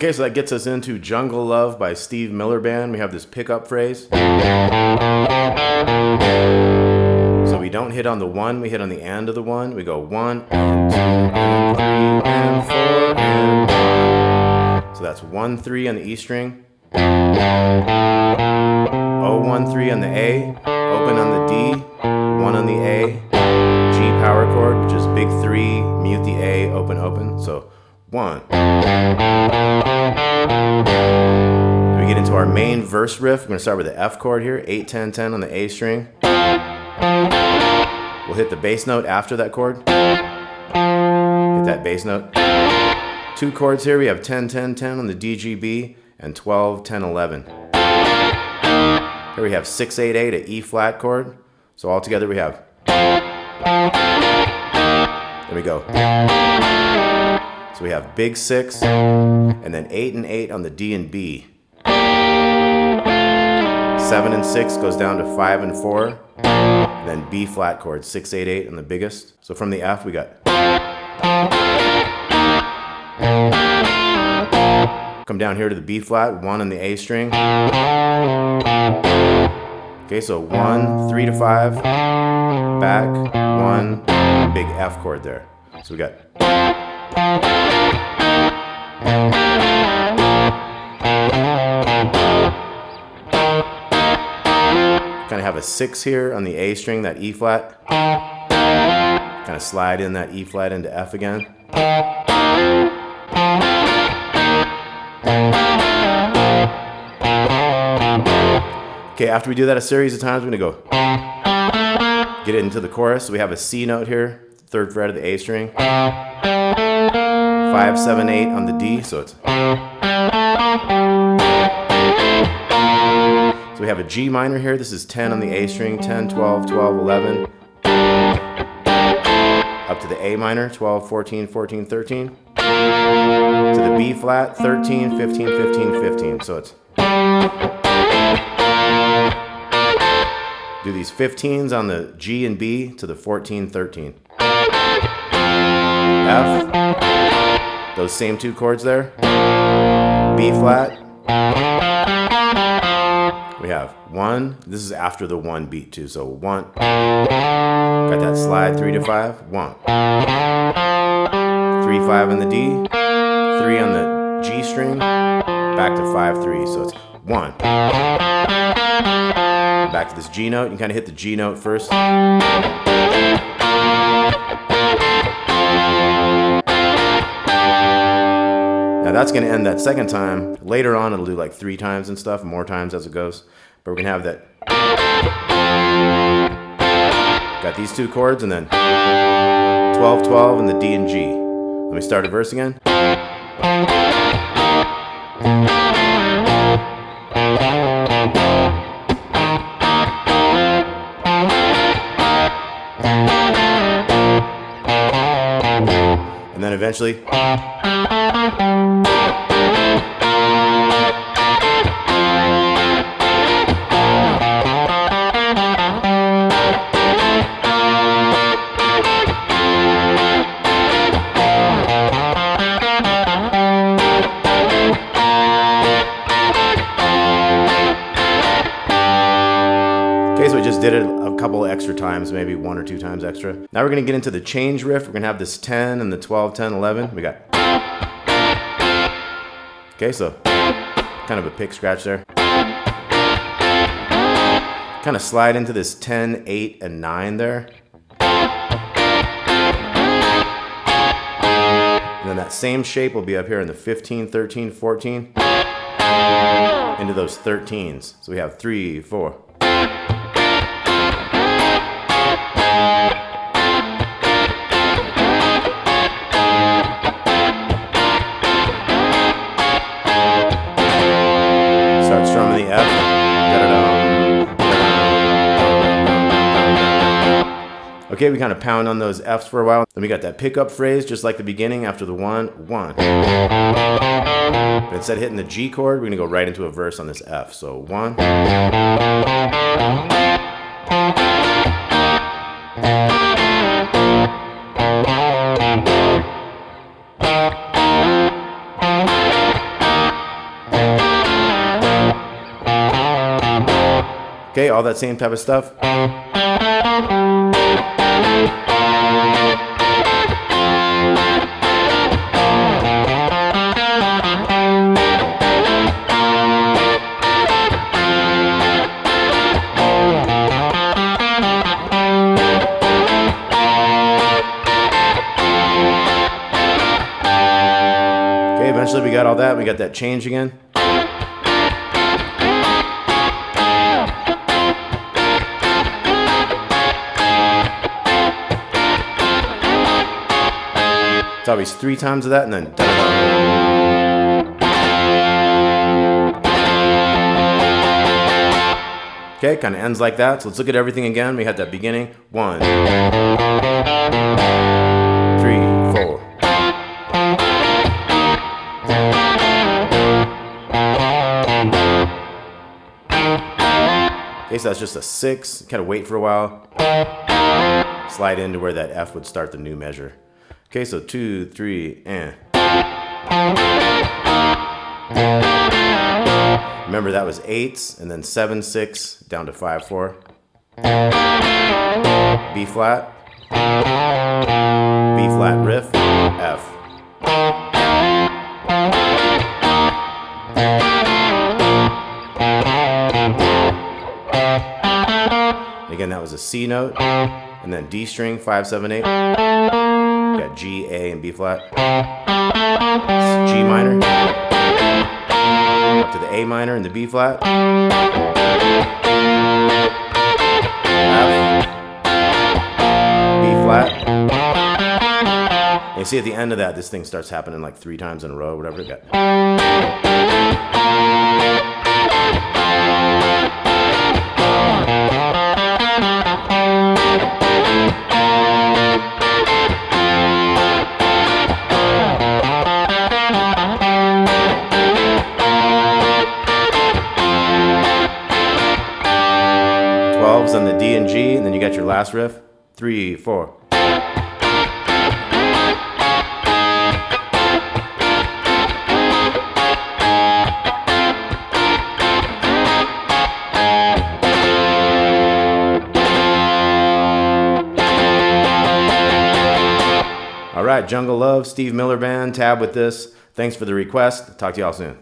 Okay, so that gets us into Jungle Love by Steve Miller Band. We have this pickup phrase. So we don't hit on the 1, we hit on the and of the 1. We go 1 and 2 and 3 and 4 and 1. So that's 1, 3 on the E string. 0, 1, 3 on the A. Open on the D. 1 on the A. G power chord, which is big 3, mute the A, open, open. So 1. Then we get into our main verse riff. We're going to start with the F chord here, 8, 10, 10 on the A string. We'll hit the bass note after that chord. Hit that bass note. 2 chords here. We have 10, 10, 10 on the D, G, B, and 12, 10, 11. Here we have 6, 8, 8, an E flat chord. So all together we have. There we go. So we have big 6, and then 8 and 8 on the D and B. 7 and 6 goes down to 5 and 4. And then B flat chord, 6, 8, 8 on the biggest. So from the F we got. Come down here to the B flat, 1 on the A string. Okay, so 1, 3 to 5, back, 1, big F chord there. So we got. Kind of have a 6 here on the A string, that E flat. Kind of slide in that E flat into F again. Okay, after we do that a series of times, we're going to go get it into the chorus. So we have a C note here, 3rd fret of the A string. 5, 7, 8 on the D, so it's. So we have a G minor here. This is 10 on the A string, 10, 12, 12, 11. Up to the A minor, 12, 14, 14, 13. To the B flat, 13, 15, 15, 15. So it's. Do these 15s on the G and B to the 14, 13. F, those same 2 chords there. B flat. We have 1. This is after the 1 beat too. So 1. Got that slide 3 to 5. 1. 3, 5 on the D. 3 on the G string. Back to 5, 3. So it's 1. Back to this G note. You can kind of hit the G note first. Now that's going to end that second time. Later on it'll do like 3 times and stuff, more times as it goes. But we're going to have that. Got these 2 chords and then 12, 12 and the D and G. Let me start a verse again. And then eventually. Okay, so we just did it a couple extra times, maybe 1 or 2 times extra. Now we're going to get into the change riff. We're going to have this 10 and the 12, 10, 11. We got. Okay, so kind of a pick scratch there. Kind of slide into this 10, 8, and 9 there. And then that same shape will be up here in the 15, 13, 14. Into those 13s. So we have 3, 4. Start strumming the F. Okay, we kind of pound on those Fs for a while. Then we got that pickup phrase, just like the beginning after the 1, 1. But instead of hitting the G chord, we're going to go right into a verse on this F. So 1. Okay, all that same type of stuff. Okay, eventually we got all that. We got that change again. It's always 3 times of that and then da-da-da. Okay, kind of ends like that. So let's look at everything again. We had that beginning. 1, 3, 4. Okay, so that's just a 6. Kind of wait for a while. Slide into where that F would start the new measure. Okay, so 2, 3, and. Remember that was 8s, and then 7, 6, down to 5, 4. B flat. B flat riff, F. Again, that was a C note, and then D string, 5, 7, 8. Got G, A, and B flat. G minor. Up to the A minor and the B flat. F. B flat. And you see at the end of that, this thing starts happening like 3 times in a row, whatever it got. 12s on the D and G, and then you got your last riff. 3, 4. All right, Jungle Love, Steve Miller Band, tab with this. Thanks for the request. Talk to y'all soon.